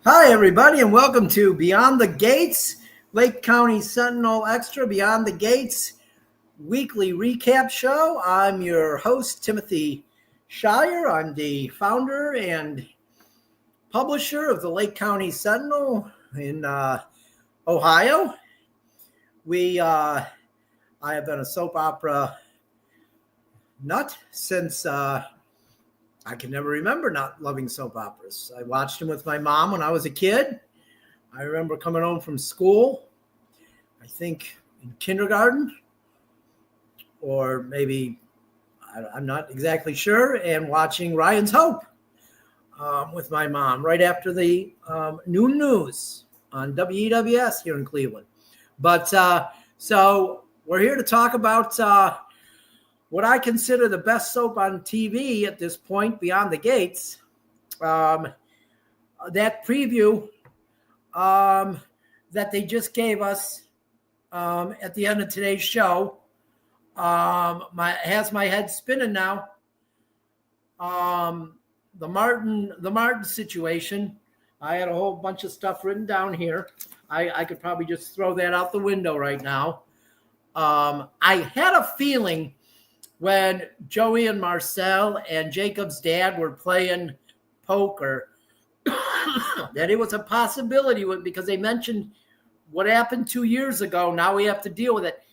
Hi, everybody, and welcome to Beyond the Gates, Lake County Sentinel Extra Beyond the Gates weekly recap show. I'm your host, Timothy Shirer. I'm the founder and publisher of the Lake County Sentinel in Ohio. I have been a soap opera nut since I can never remember not loving soap operas. I watched them with my mom when I was a kid. I remember coming home from school, I think in kindergarten, or maybe, I'm not exactly sure, and watching Ryan's Hope with my mom right after the noon news on WEWS here in Cleveland. But so we're here to talk about what I consider the best soap on TV at this point, Beyond the Gates. That preview that they just gave us at the end of today's show has my head spinning now. The Martin situation. I had a whole bunch of stuff written down here. I could probably just throw that out the window right now. I had a feeling when Joey and Marcel and Jacob's dad were playing poker that it was a possibility because they mentioned what happened 2 years ago. Now we have to deal with it.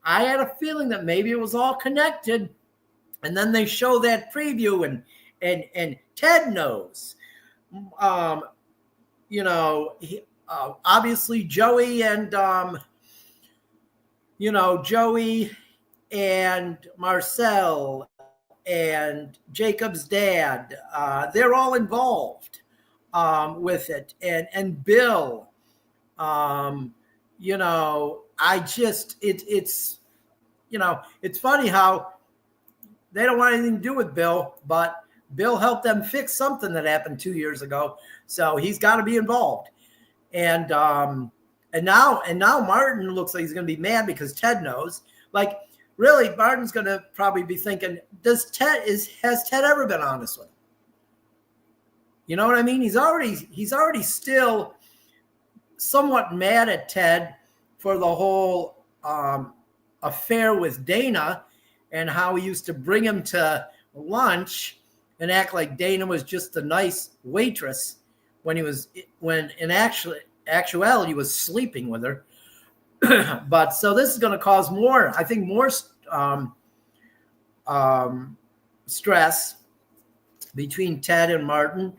I had a feeling that maybe it was all connected. And then they show that preview and Ted knows. Obviously Joey and Joey and Marcel and Jacob's dad, they're all involved with it. And Bill, it's funny how they don't want anything to do with Bill, but Bill helped them fix something that happened 2 years ago. So he's got to be involved. And now Martin looks like he's going to be mad because Ted knows. Like, really, Martin's going to probably be thinking, has Ted ever been honest with him? You know what I mean? He's already still somewhat mad at Ted for the whole affair with Dana and how he used to bring him to lunch and act like Dana was just a nice waitress when in actuality he was sleeping with her. But so this is going to cause more stress between Ted and Martin.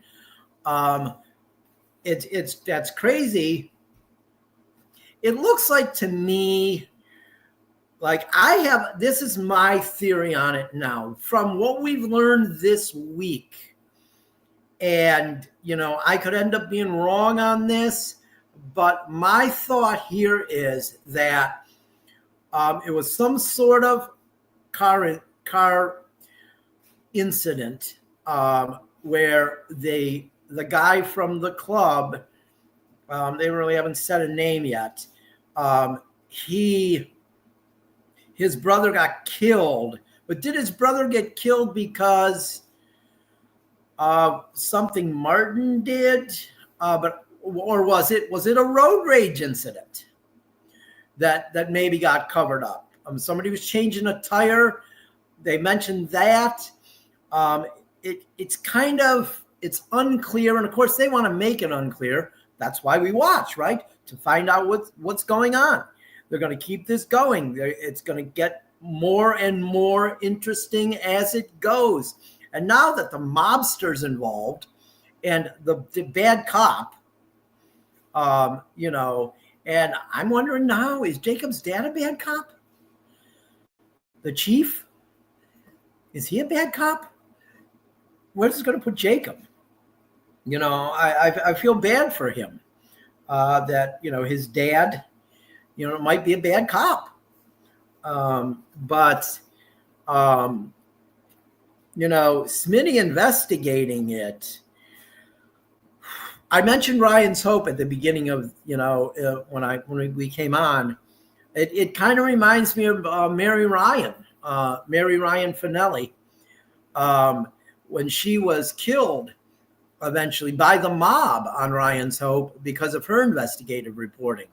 That's crazy. It looks like to me, like this is my theory on it now from what we've learned this week. And, I could end up being wrong on this, but my thought here is that it was some sort of car incident where the guy from the club, they really haven't said a name yet. His brother got killed, but did his brother get killed because of something Martin did? Or was it a road rage incident that maybe got covered up? Somebody was changing a tire. They mentioned that. It's unclear, and of course they want to make it unclear. That's why we watch, right? To find out what's going on. They're going to keep this going. It's going to get more and more interesting as it goes. And now that the mobster's involved and the bad cop, and I'm wondering now, is Jacob's dad a bad cop? The chief? Is he a bad cop? Where's it going to put Jacob? I feel bad for him that, his dad, might be a bad cop. But Smitty investigating it. I mentioned Ryan's Hope at the beginning of, when we came on. It kind of reminds me of Mary Ryan Finelli, when she was killed eventually by the mob on Ryan's Hope because of her investigative reporting.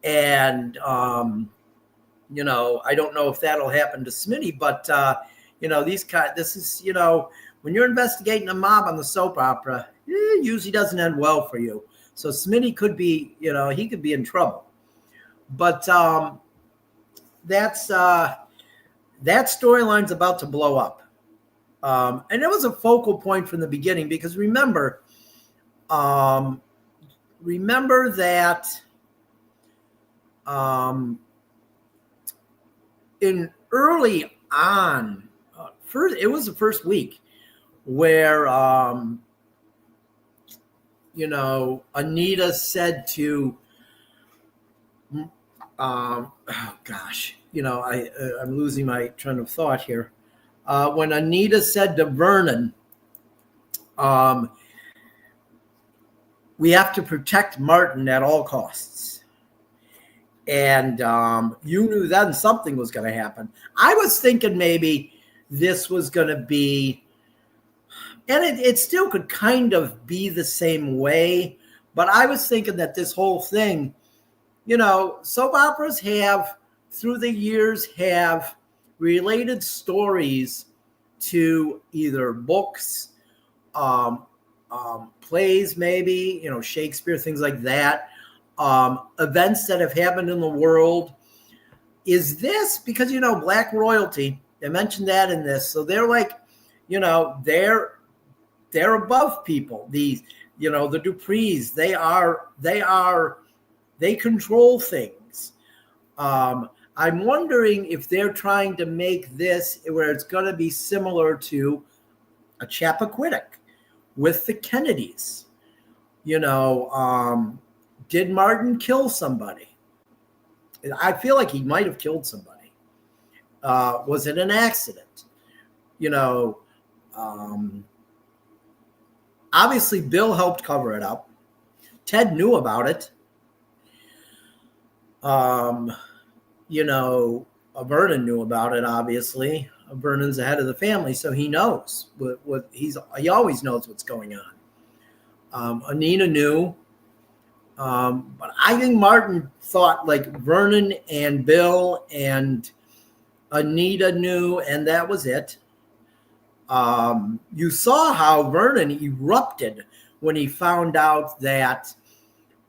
And, you know, I don't know if that'll happen to Smitty, but, you know, this is, you know, when you're investigating a mob on the soap opera, it usually doesn't end well for you. So Smitty could be, you know, he could be in trouble. But that storyline's about to blow up. And it was a focal point from the beginning because remember that in early on, it was the first week where, you know, Anita said to, oh gosh, you know, I'm losing my train of thought here. When Anita said to Vernon, we have to protect Martin at all costs. And you knew then something was going to happen. I was thinking maybe this was going to be, and it still could kind of be the same way, but I was thinking that this whole thing, you know, soap operas have, through the years, have related stories to either books, plays, maybe, you know, Shakespeare, things like that, events that have happened in the world. Is this because, you know, Black royalty, they mentioned that in this, so they're like, you know, they're above people. These, you know, the Duprees, they control things. I'm wondering if they're trying to make this where it's going to be similar to a Chappaquiddick with the Kennedys. You know, did Martin kill somebody? I feel like he might have killed somebody. Was it an accident? You know, obviously Bill helped cover it up. Ted knew about it. You know, Vernon knew about it, obviously. Vernon's the head of the family, so he knows he always knows what's going on. Anita knew. But I think Martin thought like Vernon and Bill and Anita knew, and that was it. You saw how Vernon erupted when he found out that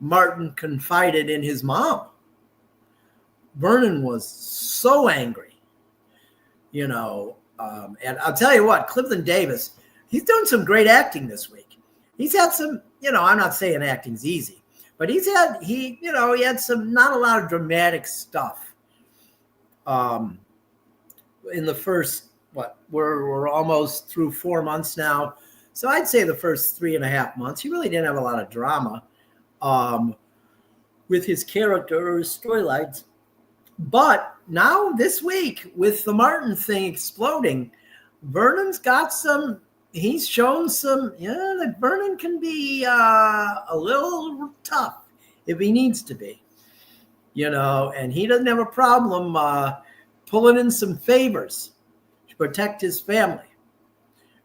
Martin confided in his mom. Vernon was so angry, you know, and I'll tell you what, Clifton Davis, he's doing some great acting this week. He's had some, you know, I'm not saying acting's easy, but he had some, not a lot of dramatic stuff. In the first, we're almost through 4 months now. So I'd say the first 3.5 months, he really didn't have a lot of drama with his character or his storylines. But now this week, with the Martin thing exploding, Vernon's got some, he's shown some, that Vernon can be a little tough if he needs to be, you know, and he doesn't have a problem pulling in some favors to protect his family.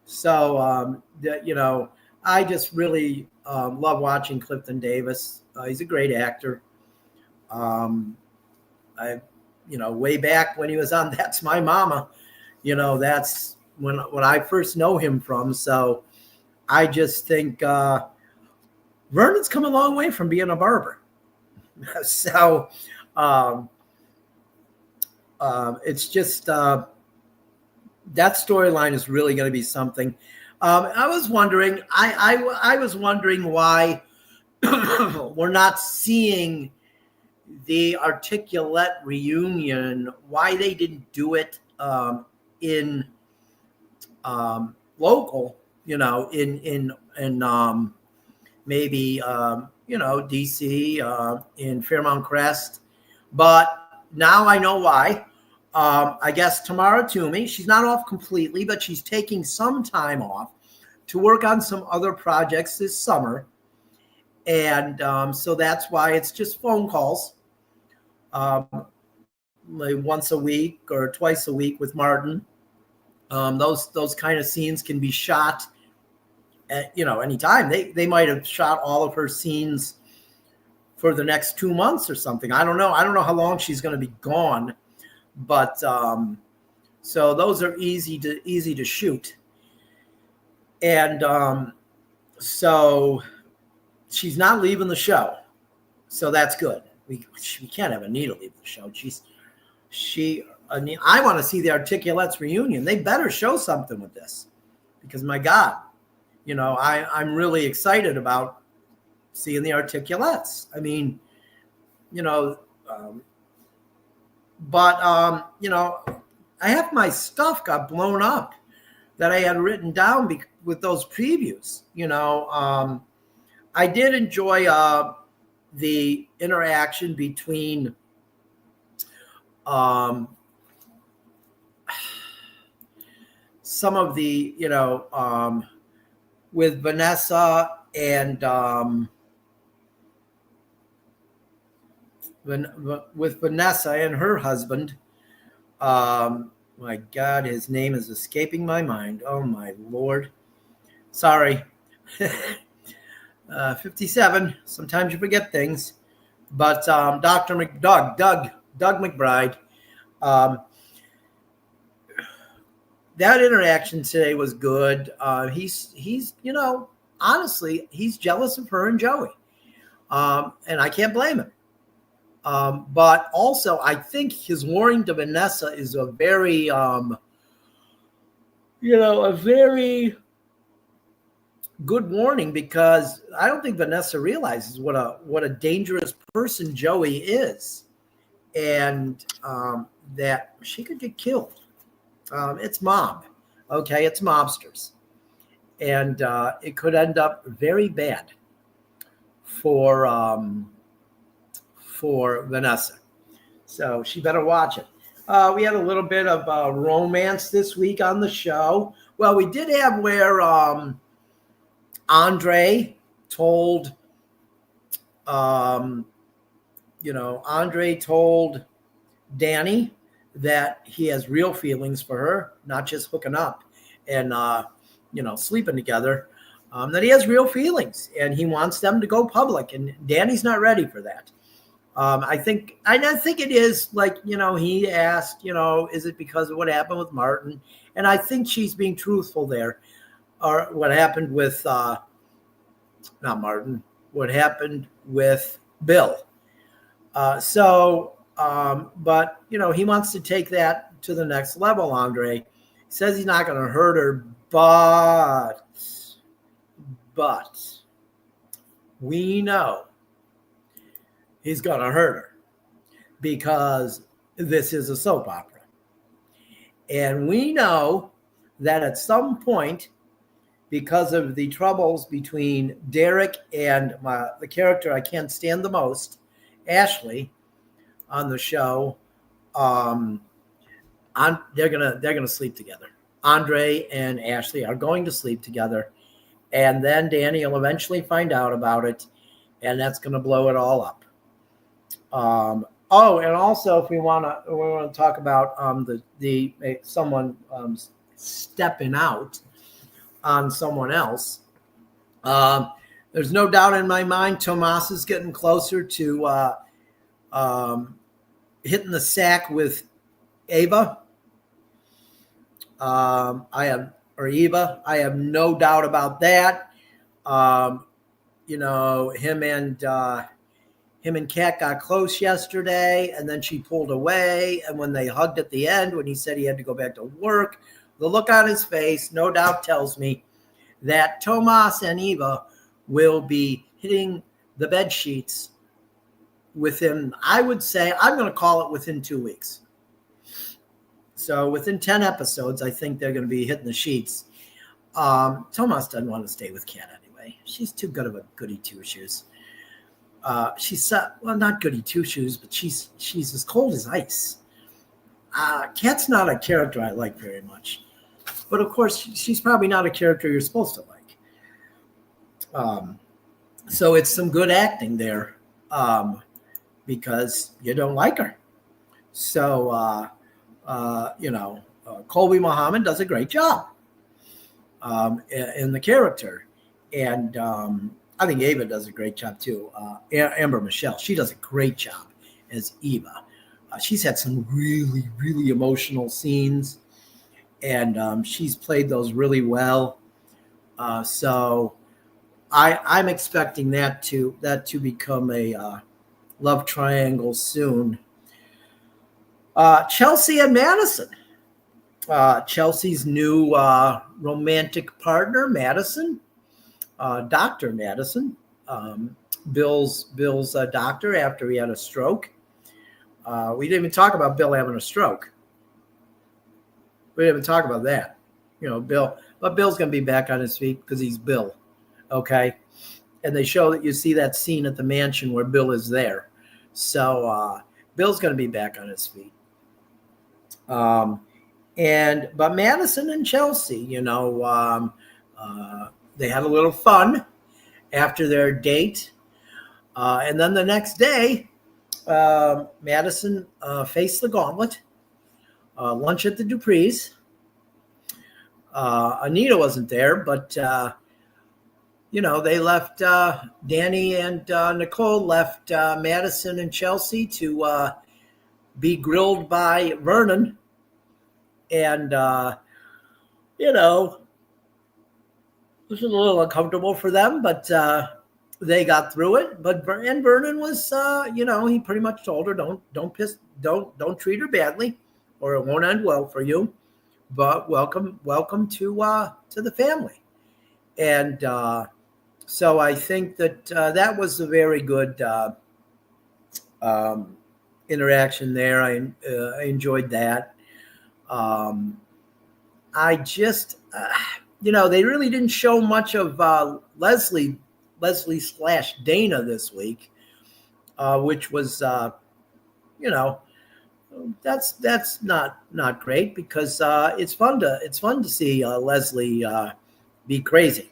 So, you know, I just really love watching Clifton Davis. He's a great actor. You know, way back when he was on That's My Mama, you know, that's when I first know him from. So I just think Vernon's come a long way from being a barber. So it's just that storyline is really going to be something. I was wondering, I was wondering why we're not seeing the Articulate reunion, why they didn't do it in local, you know, in maybe you know, DC, in Fairmount Crest. But now I know why. I guess Tamara Toomey, she's not off completely, but she's taking some time off to work on some other projects this summer. And so that's why it's just phone calls. Like once a week or twice a week with Martin. Those kind of scenes can be shot anytime. They might have shot all of her scenes for the next 2 months or something. I don't know. I don't know how long she's going to be gone, but so those are easy to shoot. And so she's not leaving the show. So that's good. We can't have Anita leave the show. I want to see the Articulettes reunion. They better show something with this, because my God, I'm really excited about seeing the Articulettes. I mean, but half my stuff got blown up that I had written down with those previews. I did enjoy the interaction between some of the, with Vanessa and with Vanessa and her husband. My God, his name is escaping my mind. Oh my Lord. Sorry. 57. Sometimes you forget things. But Doug McBride. That interaction today was good. He's honestly, he's jealous of her and Joey. And I can't blame him. But also, I think his warning to Vanessa is a very, a very good warning, because I don't think Vanessa realizes what a dangerous person Joey is, and that she could get killed. It's mob, okay? It's mobsters, and it could end up very bad for Vanessa. So she better watch it. We had a little bit of romance this week on the show. Well, we did have where Andre told, Andre told Danny that he has real feelings for her, not just hooking up and, sleeping together, that he has real feelings and he wants them to go public, and Danny's not ready for that. I think it is like, he asked, is it because of what happened with Martin? And I think she's being truthful there, or what happened with, not Martin, what happened with Bill. But, he wants to take that to the next level, Andre. He says he's not going to hurt her, but we know he's going to hurt her, because this is a soap opera. And we know that at some point, because of the troubles between Derek and the character I can't stand the most, Ashley, on the show, they're gonna sleep together. Andre and Ashley are going to sleep together, and then Danny will eventually find out about it, and that's going to blow it all up. And also, if we want to talk about someone stepping out on someone else, there's no doubt in my mind Tomas is getting closer to hitting the sack with Eva. Eva. I have no doubt about that. Him and Kat got close yesterday, and then she pulled away. And when they hugged at the end, when he said he had to go back to work, the look on his face, no doubt, tells me that Tomas and Eva will be hitting the bed sheets within, I would say, I'm going to call it within 2 weeks. So within 10 episodes, I think they're going to be hitting the sheets. Tomas doesn't want to stay with Kat anyway. She's too good of a goody two-shoes. She's not goody two-shoes, but she's as cold as ice. Kat's not a character I like very much, but of course she's probably not a character you're supposed to like. So it's some good acting there, because you don't like her. So Colby Muhammad does a great job in the character. And I think Ava does a great job too. Amber Michelle, she does a great job as Eva. She's had some really, really emotional scenes, and she's played those really well. So I'm expecting that to become a love triangle soon. Chelsea and Madison. Chelsea's new romantic partner, Madison, Dr. Madison, Bill's doctor after he had a stroke. We didn't even talk about Bill having a stroke. We didn't even talk about that. Bill, but Bill's going to be back on his feet because he's Bill. Okay. And they show that you see that scene at the mansion where Bill is there. So Bill's going to be back on his feet. But Madison and Chelsea, they had a little fun after their date. And then the next day, Madison faced the gauntlet. Lunch at the Dupree's. Anita wasn't there, but, they left, Danny and Nicole left Madison and Chelsea to be grilled by Vernon. And, this was a little uncomfortable for them, but they got through it. But Vernon was, he pretty much told her, don't treat her badly, or it won't end well for you. But welcome to the family. And so I think that that was a very good interaction there. I enjoyed that. I just, they really didn't show much of Leslie / Dana this week, which was, that's not great because it's fun to see Leslie be crazy.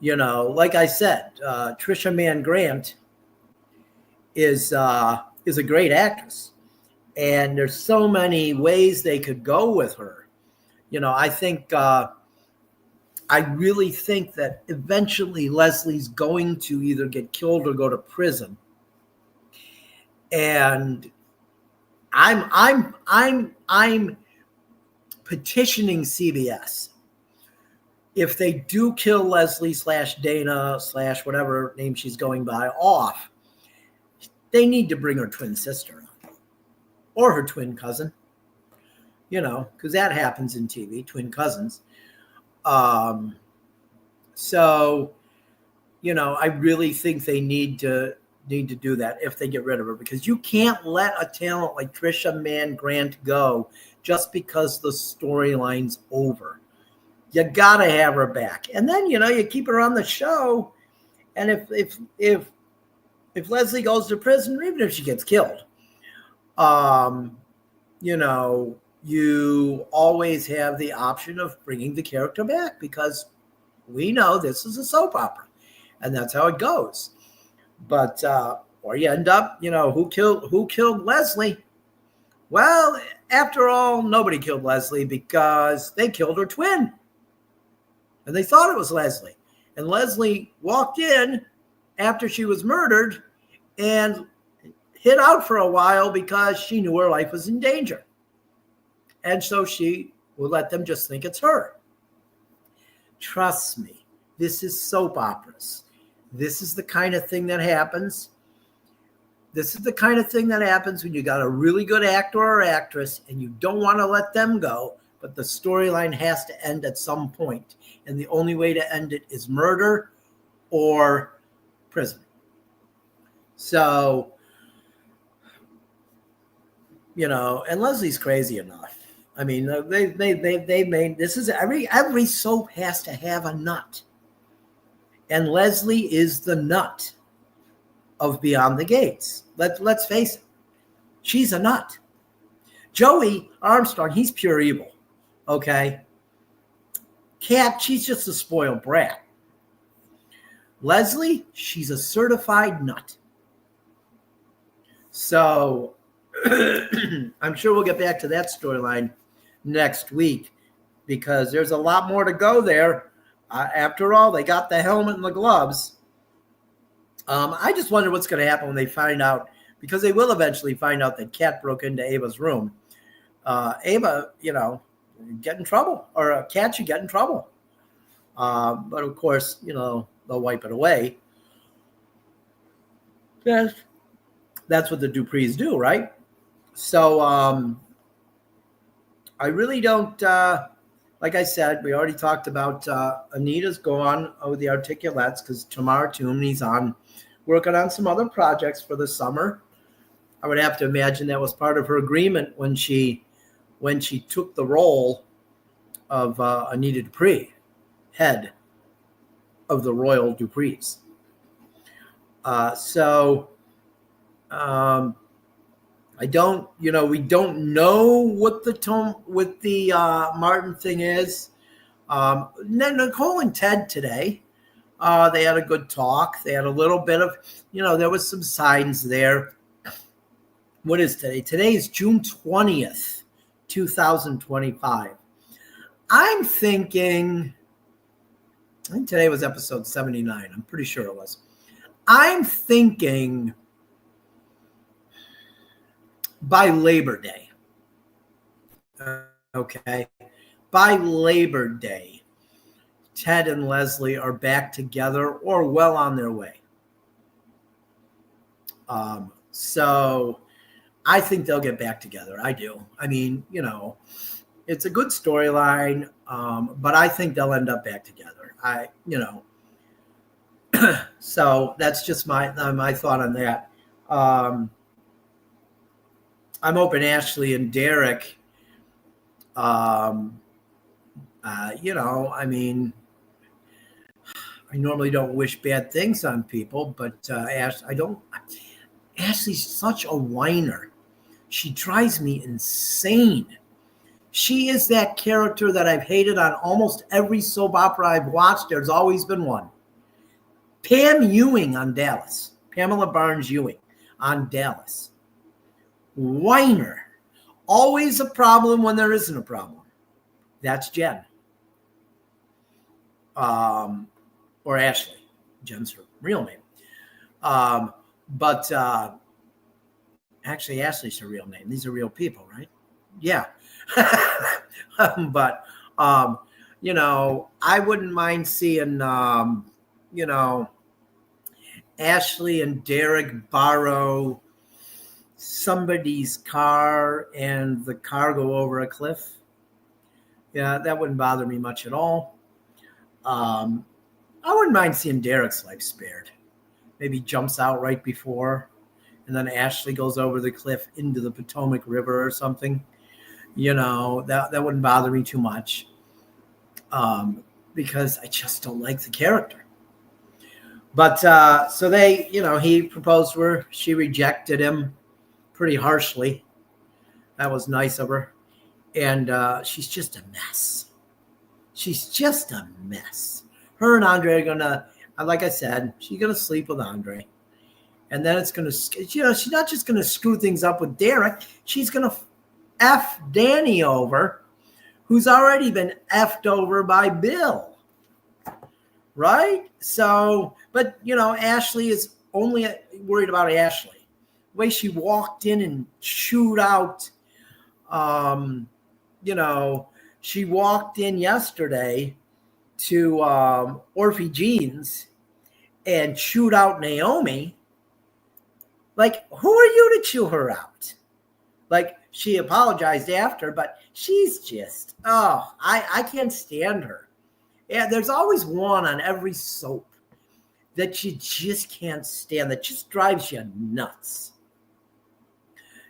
Like I said, Trisha Mann Grant is a great actress. And there's so many ways they could go with her. I think, I really think that eventually Leslie's going to either get killed or go to prison. And I'm petitioning CBS. If they do kill Leslie / Dana / whatever name she's going by off, they need to bring her twin sister or her twin cousin, because that happens in TV, twin cousins. So, I really think they need to do that if they get rid of her, because you can't let a talent like Trisha Mann Grant go just because the storyline's over. You got to have her back. And then, you keep her on the show. And if Leslie goes to prison, or even if she gets killed, you always have the option of bringing the character back, because we know this is a soap opera and that's how it goes. But, or you end up, who killed Leslie? Well, after all, nobody killed Leslie because they killed her twin. And they thought it was Leslie. And Leslie walked in after she was murdered and hid out for a while because she knew her life was in danger. And so she will let them just think it's her. Trust me, this is soap operas. This is the kind of thing that happens. This is the kind of thing that happens when you got a really good actor or actress and you don't want to let them go, but the storyline has to end at some point. And the only way to end it is murder or prison. So, and Leslie's crazy enough. I mean, they made, this is every soap has to have a nut. And Leslie is the nut of Beyond the Gates. Let's face it. She's a nut. Joey Armstrong, he's pure evil. Okay. Kat, she's just a spoiled brat. Leslie, she's a certified nut. So I'm sure we'll get back to that storyline next week because there's a lot more to go there. After all, they got the helmet and the gloves. I just wonder what's going to happen when they find out, because they will eventually find out that Kat broke into Ava's room. Ava, get in trouble, or Kat should get in trouble. But of course, they'll wipe it away. That's what the Duprees do, right? So I really don't, like I said, we already talked about Anita's gone with the Articulates because Tamara Toomey's on working on some other projects for the summer. I would have to imagine that was part of her agreement when she took the role of Anita Dupree, head of the Royal Duprees. I don't, we don't know what the Martin thing is. Nicole and Ted today, they had a good talk. They had a little bit of, there was some signs there. What is today? Today is June 20th, 2025. I think today was episode 79. I'm pretty sure it was. I'm thinking by Labor Day. Okay. By Labor Day, Ted and Leslie are back together or well on their way. So I think they'll get back together. I do. I mean, it's a good storyline, but I think they'll end up back together. So that's just my thought on that. I'm hoping Ashley and Derek, I normally don't wish bad things on people, but Ashley's such a whiner. She drives me insane. She is that character that I've hated on almost every soap opera I've watched. There's always been one. Pam Ewing on Dallas. Pamela Barnes Ewing on Dallas. Whiner. Always a problem when there isn't a problem. That's Jen. Or Ashley. Jen's her real name. But actually, Ashley's her real name. These are real people, right? Yeah. But, I wouldn't mind seeing, Ashley and Derek borrow somebody's car and the car go over a cliff. Yeah, that wouldn't bother me much at all. I wouldn't mind seeing Derek's life spared. Maybe jumps out right before, and then Ashley goes over the cliff into the Potomac River or something. That wouldn't bother me too much, because I just don't like the character. But so they, he proposed to her. She rejected him pretty harshly. That was nice of her. And she's just a mess. She's just a mess. Her and Andre are going to, like I said, she's going to sleep with Andre. And then it's going to, she's not just going to screw things up with Derek. She's going to F Danny over, who's already been F'd over by Bill. Right? So, but, Ashley is only worried about Ashley. The way she walked in and chewed out, she walked in yesterday to Orphe Jeans and chewed out Naomi. Like, who are you to chew her out? Like, she apologized after, but she's just, I can't stand her. Yeah, there's always one on every soap that you just can't stand, that just drives you nuts.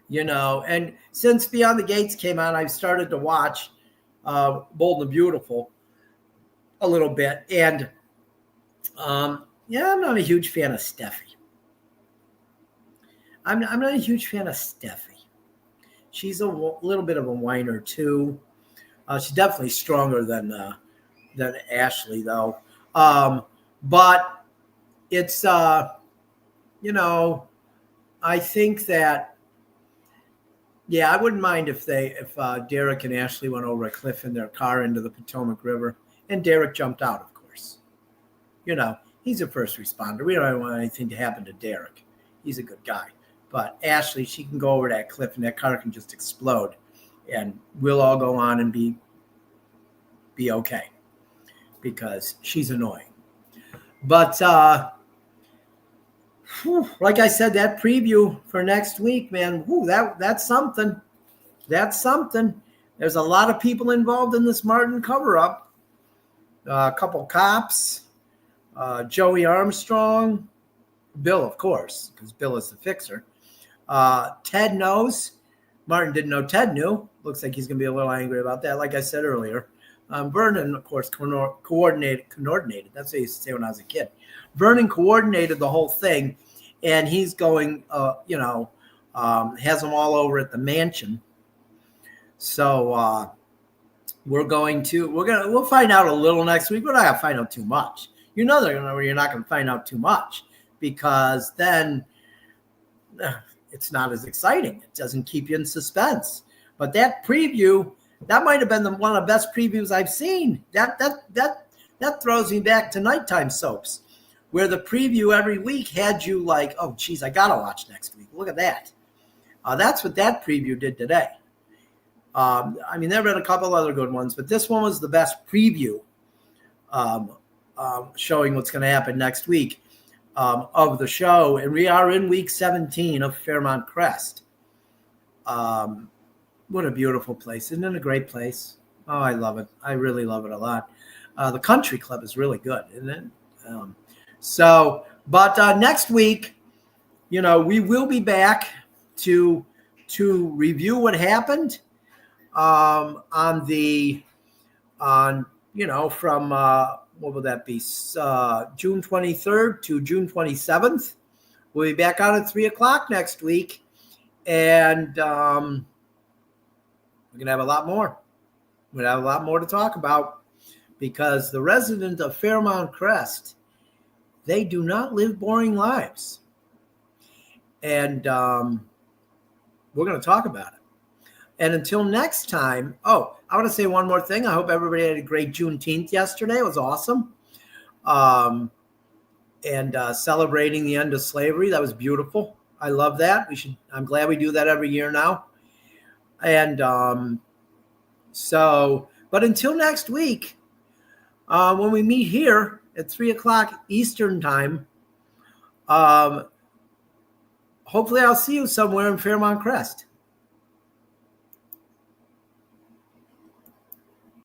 And since Beyond the Gates came out, I've started to watch Bold and the Beautiful a little bit. And, I'm not a huge fan of Steffi. I'm not a huge fan of Steffi. She's a little bit of a whiner, too. She's definitely stronger than Ashley, though. But it's, I think that, I wouldn't mind if Derek and Ashley went over a cliff in their car into the Potomac River, and Derek jumped out, of course. he's a first responder. We don't want anything to happen to Derek. He's a good guy. But Ashley, she can go over that cliff and that car can just explode. And we'll all go on and be okay because she's annoying. But like I said, that preview for next week, man, that's something. That's something. There's a lot of people involved in this Martin cover-up. A couple cops, Joey Armstrong, Bill, of course, because Bill is the fixer. Ted knows. Martin didn't know Ted knew. Looks like he's going to be a little angry about that, like I said earlier. Vernon, of course, coordinated. That's what I used to say when I was a kid. Vernon coordinated the whole thing, and he's going, has them all over at the mansion. So we'll find out a little next week. We're not gonna find out too much. You're not gonna find out too much because then it's not as exciting. It doesn't keep you in suspense. But that preview, that might have been one of the best previews I've seen. That throws me back to nighttime soaps, where the preview every week had you like, oh, geez, I got to watch next week. Look at that. That's what that preview did today. There have been a couple other good ones, but this one was the best preview showing what's going to happen next week of the show. And we are in week 17 of Fairmont Crest. What a beautiful place. Isn't it a great place? Oh, I love it. I really love it a lot. The country club is really good, isn't it? But next week, we will be back to review what happened from what will that be? June 23rd to June 27th. We'll be back on at 3:00 next week. And we're going to have a lot more. We're going to have a lot more to talk about because the residents of Fairmont Crest, they do not live boring lives. And we're going to talk about it. And until next time, I want to say one more thing. I hope everybody had a great Juneteenth yesterday. It was awesome. And celebrating the end of slavery. That was beautiful. I love that. I'm glad we do that every year now. And but until next week, when we meet here at 3:00 Eastern time, hopefully I'll see you somewhere in Fairmont Crest.